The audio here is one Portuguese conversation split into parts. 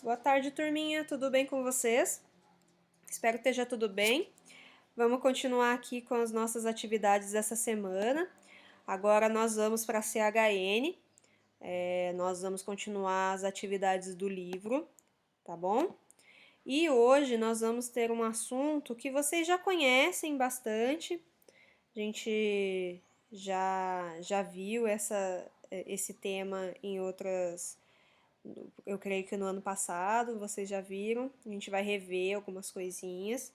Boa tarde, turminha. Tudo bem com vocês? Espero que esteja tudo bem. Vamos continuar aqui com as nossas atividades dessa semana. Agora nós vamos para a CHN. Nós vamos continuar as atividades do livro, tá bom? E hoje nós vamos ter um assunto que vocês já conhecem bastante. A gente já viu esse tema em outras. Eu creio que no ano passado vocês já viram. A gente vai rever algumas coisinhas,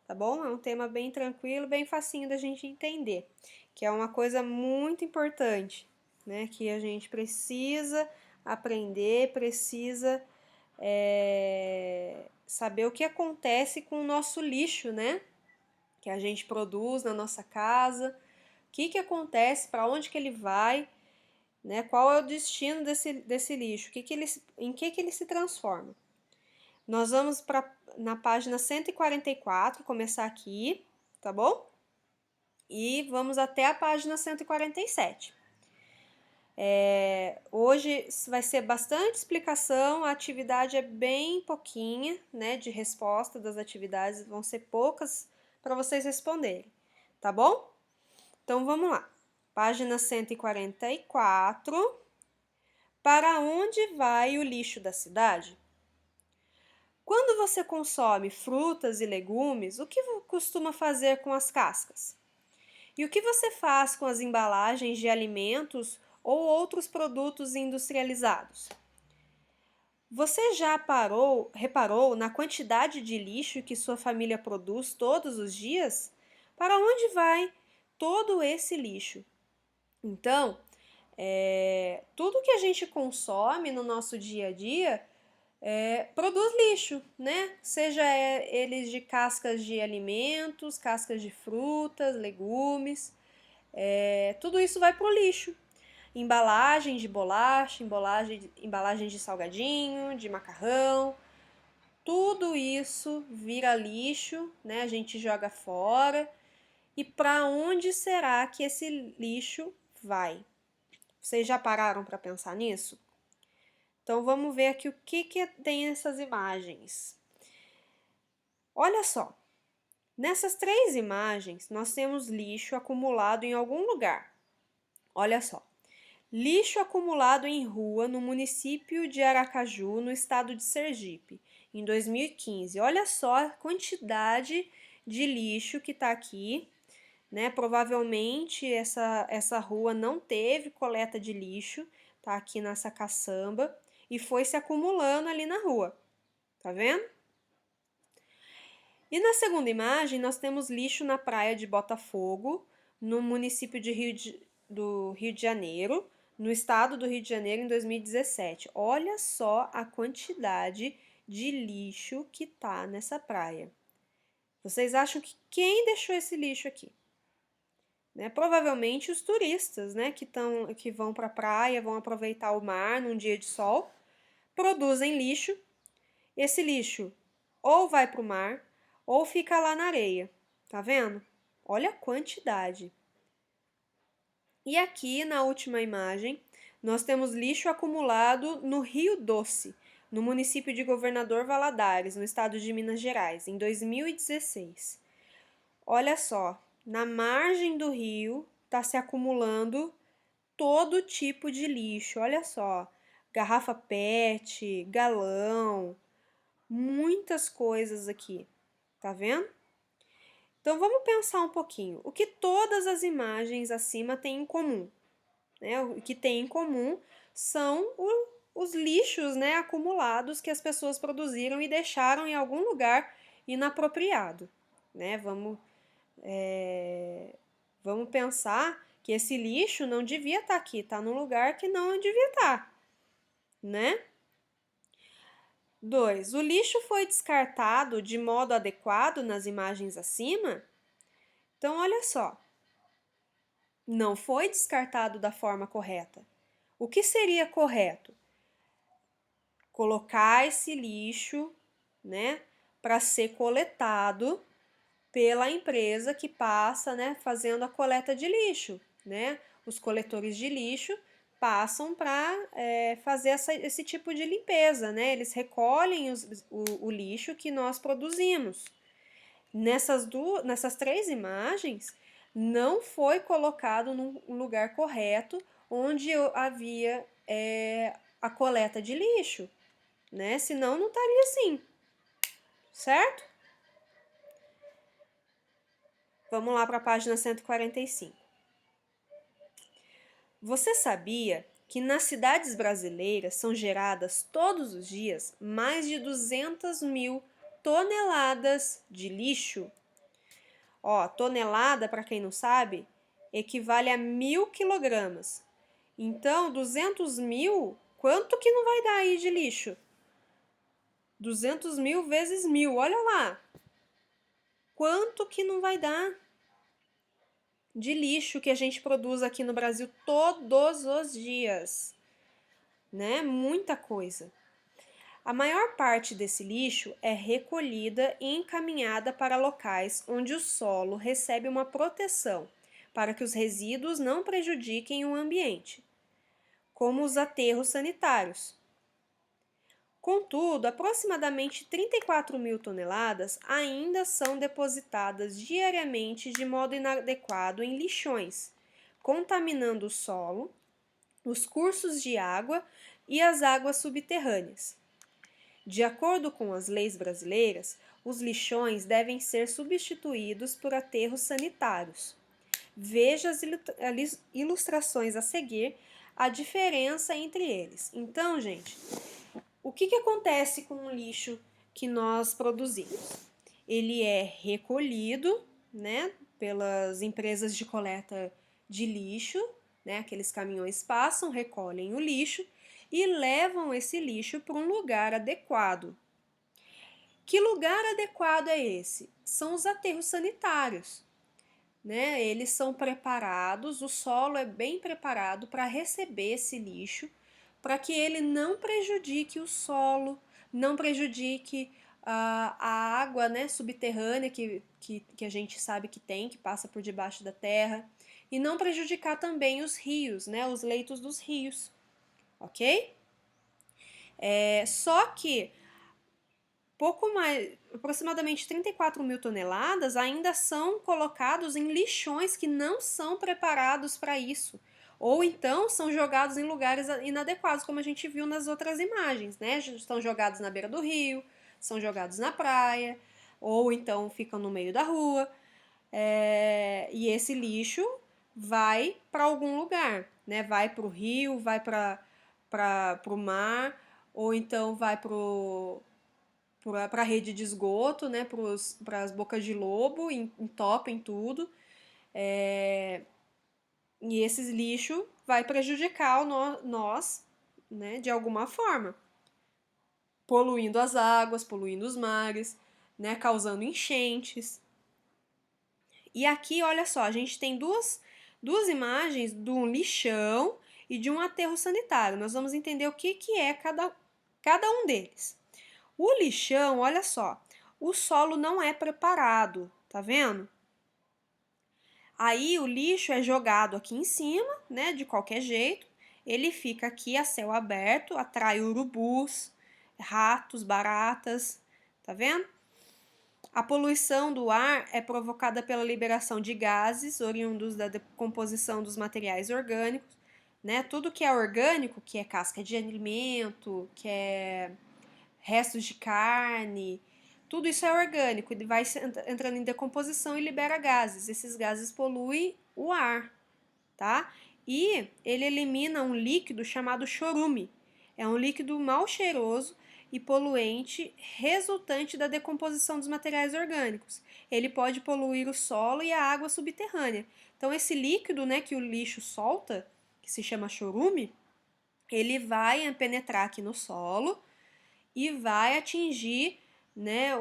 tá bom? É um tema bem tranquilo, bem facinho da gente entender, que é uma coisa muito importante, né? Que a gente precisa aprender, precisa saber o que acontece com o nosso lixo, né? Que a gente produz na nossa casa, o que acontece, para onde que ele vai, né? Qual é o destino desse lixo, em que ele se transforma. Nós vamos na página 144, começar aqui, tá bom? E vamos até a página 147. Hoje vai ser bastante explicação, a atividade é bem pouquinha, né, de resposta das atividades, vão ser poucas para vocês responderem, tá bom? Então vamos lá. Página 144. Para onde vai o lixo da cidade? Quando você consome frutas e legumes, o que costuma fazer com as cascas? E o que você faz com as embalagens de alimentos ou outros produtos industrializados? Você já reparou na quantidade de lixo que sua família produz todos os dias? Para onde vai todo esse lixo? Então, tudo que a gente consome no nosso dia a dia produz lixo, né? Seja eles de cascas de alimentos, cascas de frutas, legumes, tudo isso vai pro lixo. Embalagem de bolacha, embalagem de salgadinho, de macarrão, tudo isso vira lixo, né? A gente joga fora. E para onde será que esse lixo vai? Vocês já pararam para pensar nisso? Então vamos ver aqui o que tem nessas imagens. Olha só, nessas três imagens nós temos lixo acumulado em algum lugar. Olha só, lixo acumulado em rua no município de Aracaju, no estado de Sergipe, em 2015. Olha só a quantidade de lixo que está aqui, né? Provavelmente essa rua não teve coleta de lixo, tá aqui nessa caçamba, e foi se acumulando ali na rua, tá vendo? E na segunda imagem nós temos lixo na praia de Botafogo, no município do Rio de Janeiro, no estado do Rio de Janeiro em 2017. Olha só a quantidade de lixo que tá nessa praia. Vocês acham que quem deixou esse lixo aqui? Né? Provavelmente os turistas, né, que vão para a praia, vão aproveitar o mar num dia de sol, produzem lixo. Esse lixo ou vai para o mar ou fica lá na areia. Tá vendo? Olha a quantidade. E aqui na última imagem, nós temos lixo acumulado no Rio Doce, no município de Governador Valadares, no estado de Minas Gerais, em 2016. Olha só, na margem do rio está se acumulando todo tipo de lixo. Olha só, garrafa PET, galão, muitas coisas aqui. Tá vendo? Então vamos pensar um pouquinho. O que todas as imagens acima têm em comum? Né? O que tem em comum são os lixos, né, acumulados que as pessoas produziram e deixaram em algum lugar inapropriado. Né? Vamos pensar que esse lixo não devia estar aqui, está num lugar que não devia estar, né? 2. O lixo foi descartado de modo adequado nas imagens acima? Então, olha só, não foi descartado da forma correta. O que seria correto? Colocar esse lixo, né, para ser coletado pela empresa que passa, né, fazendo a coleta de lixo, né? Os coletores de lixo passam para fazer esse tipo de limpeza, né? Eles recolhem o lixo que nós produzimos. Nessas 3 imagens, não foi colocado num lugar correto onde havia a coleta de lixo, né? Senão não estaria assim, certo? Vamos lá para a página 145. Você sabia que nas cidades brasileiras são geradas todos os dias mais de 200.000 toneladas de lixo? Ó, tonelada, para quem não sabe, equivale a 1.000 quilogramas. Então, 200.000, quanto que não vai dar aí de lixo? 200.000 vezes 1.000, olha lá. Quanto que não vai dar de lixo que a gente produz aqui no Brasil todos os dias, né? Muita coisa. A maior parte desse lixo é recolhida e encaminhada para locais onde o solo recebe uma proteção para que os resíduos não prejudiquem o ambiente, como os aterros sanitários. Contudo, aproximadamente 34.000 toneladas ainda são depositadas diariamente de modo inadequado em lixões, contaminando o solo, os cursos de água e as águas subterrâneas. De acordo com as leis brasileiras, os lixões devem ser substituídos por aterros sanitários. Veja as ilustrações a seguir, a diferença entre eles. Então, gente, o que acontece com o lixo que nós produzimos? Ele é recolhido, né, pelas empresas de coleta de lixo, né, aqueles caminhões passam, recolhem o lixo e levam esse lixo para um lugar adequado. Que lugar adequado é esse? São os aterros sanitários, né? Eles são preparados, o solo é bem preparado para receber esse lixo, para que ele não prejudique o solo, não prejudique a água, né, subterrânea que a gente sabe que tem, que passa por debaixo da terra, e não prejudicar também os rios, né, os leitos dos rios, ok? Só que pouco mais, aproximadamente 34.000 toneladas ainda são colocados em lixões que não são preparados para isso. Ou então são jogados em lugares inadequados, como a gente viu nas outras imagens, né? Estão jogados na beira do rio, são jogados na praia, ou então ficam no meio da rua. E esse lixo vai para algum lugar, né? Vai para o rio, vai para o mar, ou então vai para a rede de esgoto, né, para as bocas de lobo, entopem tudo. E esses lixo vai prejudicar nós, né, de alguma forma, poluindo as águas, poluindo os mares, né, causando enchentes. E aqui, olha só, a gente tem duas imagens de um lixão e de um aterro sanitário. Nós vamos entender o que é cada um deles. O lixão, olha só, o solo não é preparado, tá vendo? Aí o lixo é jogado aqui em cima, né, de qualquer jeito. Ele fica aqui a céu aberto, atrai urubus, ratos, baratas, tá vendo? A poluição do ar é provocada pela liberação de gases oriundos da decomposição dos materiais orgânicos, né? Tudo que é orgânico, que é casca de alimento, que é restos de carne, tudo isso é orgânico e vai entrando em decomposição e libera gases. Esses gases poluem o ar, tá? E ele elimina um líquido chamado chorume. É um líquido mal cheiroso e poluente resultante da decomposição dos materiais orgânicos. Ele pode poluir o solo e a água subterrânea. Então esse líquido, né, que o lixo solta, que se chama chorume, ele vai penetrar aqui no solo e vai atingir, né,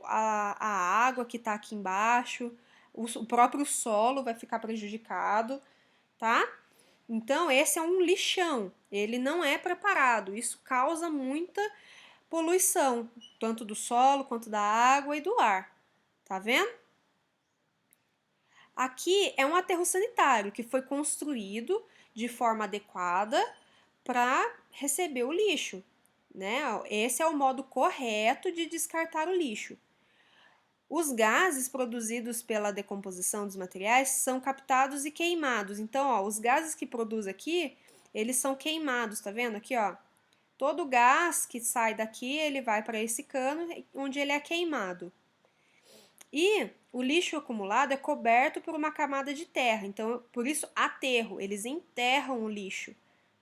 a água que está aqui embaixo, o próprio solo vai ficar prejudicado, tá? Então, esse é um lixão, ele não é preparado, isso causa muita poluição, tanto do solo quanto da água e do ar, tá vendo? Aqui é um aterro sanitário que foi construído, de forma adequada para receber o lixo, né? Esse é o modo correto de descartar o lixo. Os gases produzidos pela decomposição dos materiais são captados e queimados. Então, ó, os gases que produz aqui, eles são queimados, tá vendo aqui, ó? Todo gás que sai daqui, ele vai para esse cano, onde ele é queimado. E o lixo acumulado é coberto por uma camada de terra, então por isso aterro, eles enterram o lixo,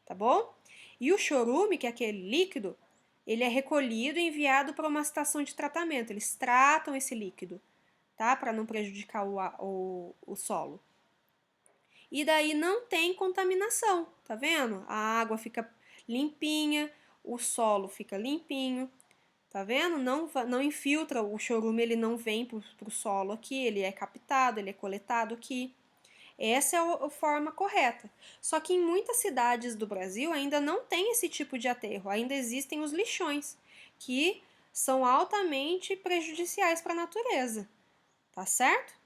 tá bom? E o chorume, que é aquele líquido, ele é recolhido e enviado para uma estação de tratamento, eles tratam esse líquido, tá? Para não prejudicar o solo. E daí não tem contaminação, tá vendo? A água fica limpinha, o solo fica limpinho, tá vendo? Não infiltra, o chorume ele não vem pro solo aqui, ele é captado, ele é coletado aqui. Essa é a forma correta. Só que em muitas cidades do Brasil ainda não tem esse tipo de aterro, ainda existem os lixões, que são altamente prejudiciais para a natureza, tá certo?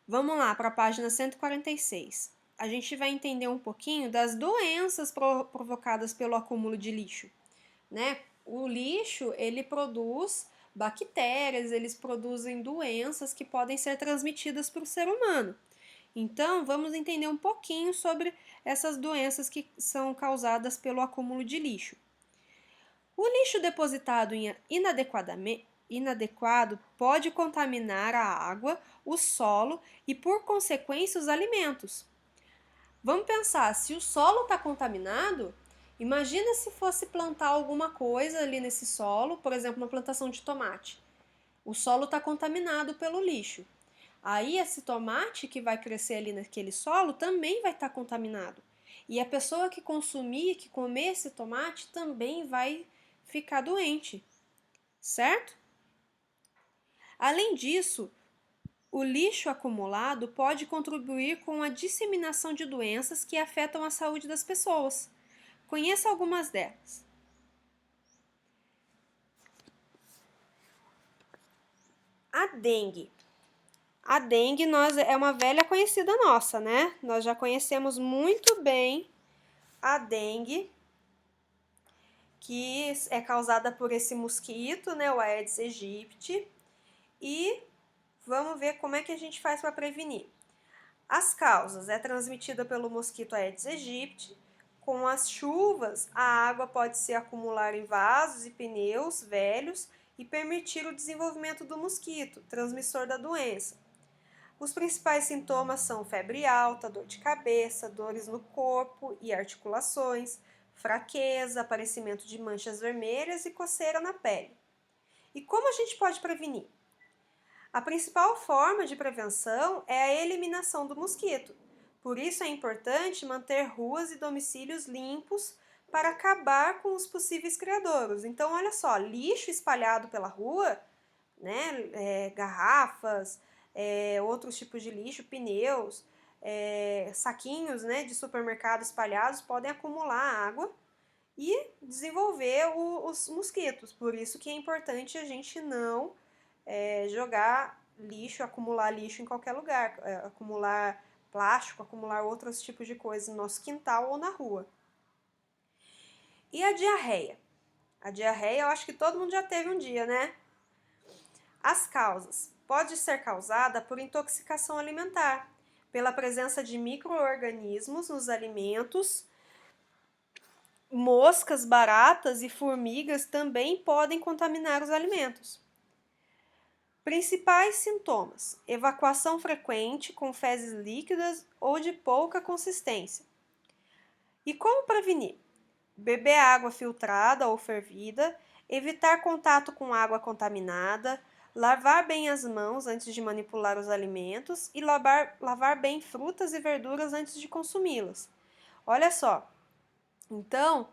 Vamos lá para a página 146. A gente vai entender um pouquinho das doenças provocadas pelo acúmulo de lixo, né? O lixo, ele produz bactérias, eles produzem doenças que podem ser transmitidas para o ser humano. Então, vamos entender um pouquinho sobre essas doenças que são causadas pelo acúmulo de lixo. O lixo depositado inadequado pode contaminar a água, o solo e, por consequência, os alimentos. Vamos pensar, se o solo está contaminado, imagina se fosse plantar alguma coisa ali nesse solo, por exemplo, uma plantação de tomate. O solo está contaminado pelo lixo. Aí esse tomate que vai crescer ali naquele solo também vai estar contaminado. E a pessoa que consumir, que comer esse tomate também vai ficar doente, certo? Além disso, o lixo acumulado pode contribuir com a disseminação de doenças que afetam a saúde das pessoas. Conheça algumas delas. A dengue. A dengue é uma velha conhecida nossa, né? Nós já conhecemos muito bem a dengue, que é causada por esse mosquito, né, o Aedes aegypti. E vamos ver como é que a gente faz para prevenir. As causas é transmitida pelo mosquito Aedes aegypti. Com as chuvas, a água pode se acumular em vasos e pneus velhos e permitir o desenvolvimento do mosquito, transmissor da doença. Os principais sintomas são febre alta, dor de cabeça, dores no corpo e articulações, fraqueza, aparecimento de manchas vermelhas e coceira na pele. E como a gente pode prevenir? A principal forma de prevenção é a eliminação do mosquito. Por isso é importante manter ruas e domicílios limpos para acabar com os possíveis criadouros. Então, olha só, lixo espalhado pela rua, né, garrafas, outros tipos de lixo, pneus, saquinhos, né, de supermercado espalhados podem acumular água e desenvolver os mosquitos. Por isso que é importante a gente não jogar lixo, acumular lixo em qualquer lugar, acumular plástico, acumular outros tipos de coisas no nosso quintal ou na rua. E a diarreia? A diarreia eu acho que todo mundo já teve um dia, né? As causas. Pode ser causada por intoxicação alimentar, pela presença de micro-organismos nos alimentos. Moscas, baratas e formigas também podem contaminar os alimentos. Principais sintomas: evacuação frequente com fezes líquidas ou de pouca consistência. E como prevenir? Beber água filtrada ou fervida, evitar contato com água contaminada, lavar bem as mãos antes de manipular os alimentos e lavar bem frutas e verduras antes de consumi-las. Olha só, então,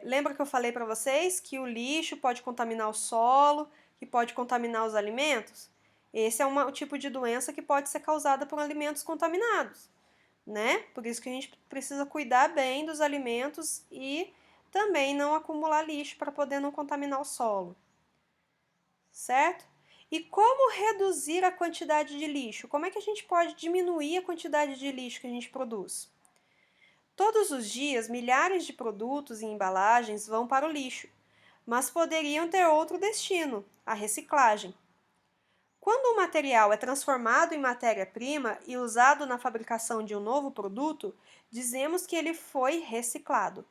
lembra que eu falei para vocês que o lixo pode contaminar o solo, que pode contaminar os alimentos? Esse é um tipo de doença que pode ser causada por alimentos contaminados, né? Por isso que a gente precisa cuidar bem dos alimentos e também não acumular lixo para poder não contaminar o solo, certo? E como reduzir a quantidade de lixo? Como é que a gente pode diminuir a quantidade de lixo que a gente produz? Todos os dias, milhares de produtos e embalagens vão para o lixo, mas poderiam ter outro destino, a reciclagem. Quando o material é transformado em matéria-prima e usado na fabricação de um novo produto, dizemos que ele foi reciclado.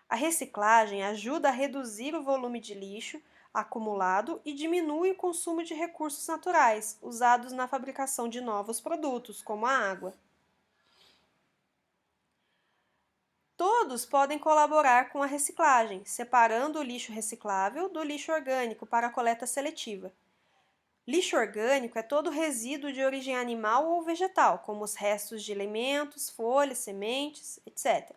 A reciclagem ajuda a reduzir o volume de lixo acumulado e diminui o consumo de recursos naturais usados na fabricação de novos produtos, como a água. Todos podem colaborar com a reciclagem, separando o lixo reciclável do lixo orgânico para a coleta seletiva. Lixo orgânico é todo resíduo de origem animal ou vegetal, como os restos de alimentos, folhas, sementes, etc.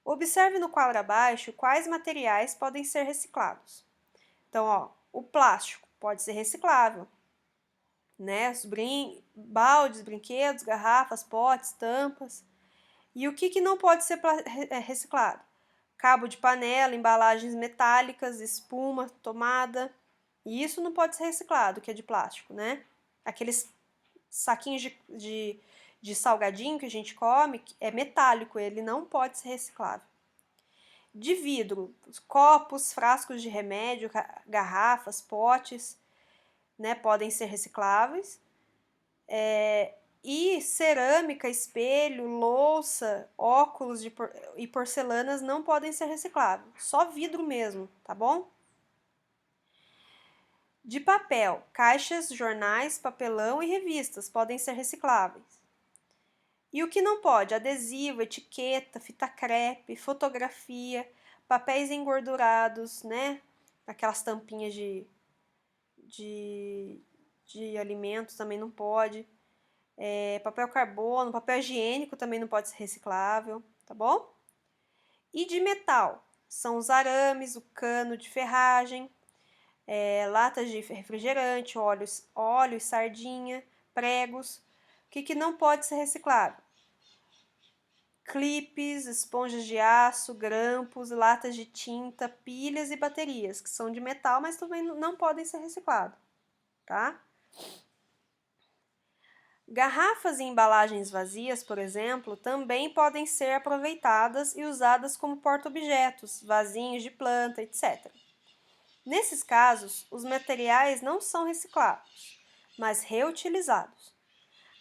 Observe no quadro abaixo quais materiais podem ser reciclados. Então, ó, o plástico pode ser reciclável, né? Os baldes, brinquedos, garrafas, potes, tampas. E o que não pode ser reciclado? Cabo de panela, embalagens metálicas, espuma, tomada. E isso não pode ser reciclado, que é de plástico, né? Aqueles saquinhos de salgadinho que a gente come, é metálico, ele não pode ser reciclável. De vidro, copos, frascos de remédio, garrafas, potes, né, podem ser recicláveis. E cerâmica, espelho, louça, óculos e porcelanas não podem ser recicláveis, só vidro mesmo, tá bom? De papel, caixas, jornais, papelão e revistas podem ser recicláveis. E o que não pode? Adesivo, etiqueta, fita crepe, fotografia, papéis engordurados, né? Aquelas tampinhas de alimentos também não pode. Papel carbono, papel higiênico também não pode ser reciclável, tá bom? E de metal, são os arames, o cano de ferragem, latas de refrigerante, óleo, sardinha, pregos. O que não pode ser reciclado? Clipes, esponjas de aço, grampos, latas de tinta, pilhas e baterias, que são de metal, mas também não podem ser reciclados, tá? Garrafas e embalagens vazias, por exemplo, também podem ser aproveitadas e usadas como porta-objetos, vasinhos de planta, etc. Nesses casos, os materiais não são reciclados, mas reutilizados.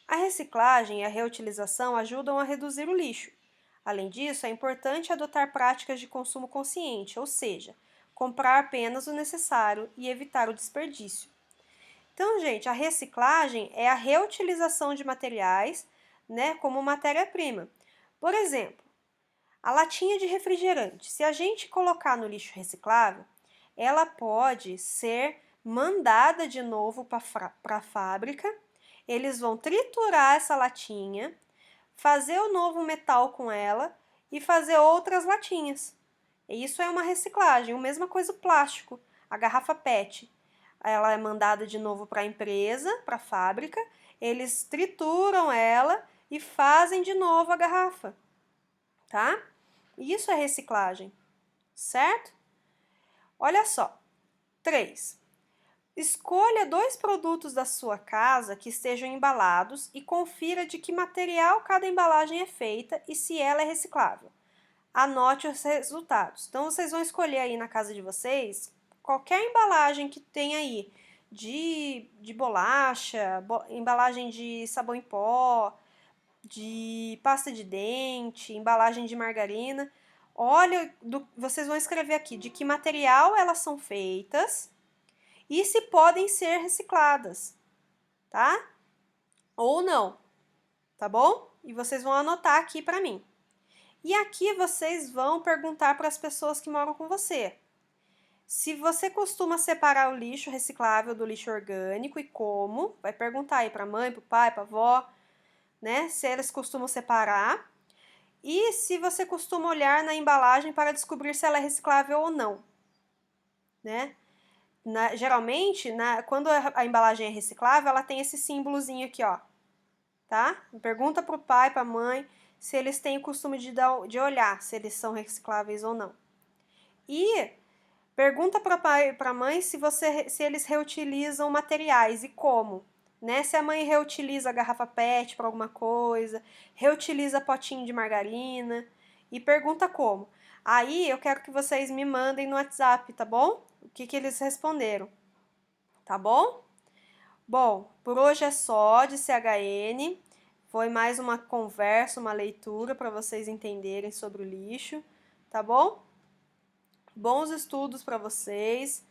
A reciclagem e a reutilização ajudam a reduzir o lixo. Além disso, é importante adotar práticas de consumo consciente, ou seja, comprar apenas o necessário e evitar o desperdício. Então, gente, a reciclagem é a reutilização de materiais, né, como matéria-prima. Por exemplo, a latinha de refrigerante, se a gente colocar no lixo reciclável, ela pode ser mandada de novo para a fábrica, eles vão triturar essa latinha, fazer o novo metal com ela e fazer outras latinhas. E isso é uma reciclagem. A mesma coisa o plástico, a garrafa PET. Ela é mandada de novo para a empresa, para a fábrica, eles trituram ela e fazem de novo a garrafa, tá? Isso é reciclagem, certo? Olha só. 3. Escolha 2 produtos da sua casa que estejam embalados e confira de que material cada embalagem é feita e se ela é reciclável. Anote os resultados. Então, vocês vão escolher aí na casa de vocês qualquer embalagem que tenha aí de bolacha, embalagem de sabão em pó, de pasta de dente, embalagem de margarina. Olha, vocês vão escrever aqui de que material elas são feitas e se podem ser recicladas, tá? Ou não, tá bom? E vocês vão anotar aqui para mim. E aqui vocês vão perguntar para as pessoas que moram com você. Se você costuma separar o lixo reciclável do lixo orgânico e como, vai perguntar aí para a mãe, para o pai, para a avó, né? Se eles costumam separar. E se você costuma olhar na embalagem para descobrir se ela é reciclável ou não, né? Geralmente, quando a embalagem é reciclável, ela tem esse símbolozinho aqui, ó, tá? Pergunta para o pai, para a mãe, se eles têm o costume de olhar se eles são recicláveis ou não. E Pergunta para pai e para mãe se eles reutilizam materiais e como, né? Se a mãe reutiliza a garrafa PET para alguma coisa, reutiliza potinho de margarina e pergunta como. Aí eu quero que vocês me mandem no WhatsApp, tá bom? O que que eles responderam, tá bom? Bom, por hoje é só de CHN. Foi mais uma conversa, uma leitura para vocês entenderem sobre o lixo, tá bom? Bons estudos para vocês.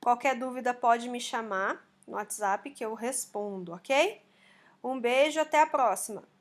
Qualquer dúvida pode me chamar no WhatsApp que eu respondo, ok? Um beijo, até a próxima!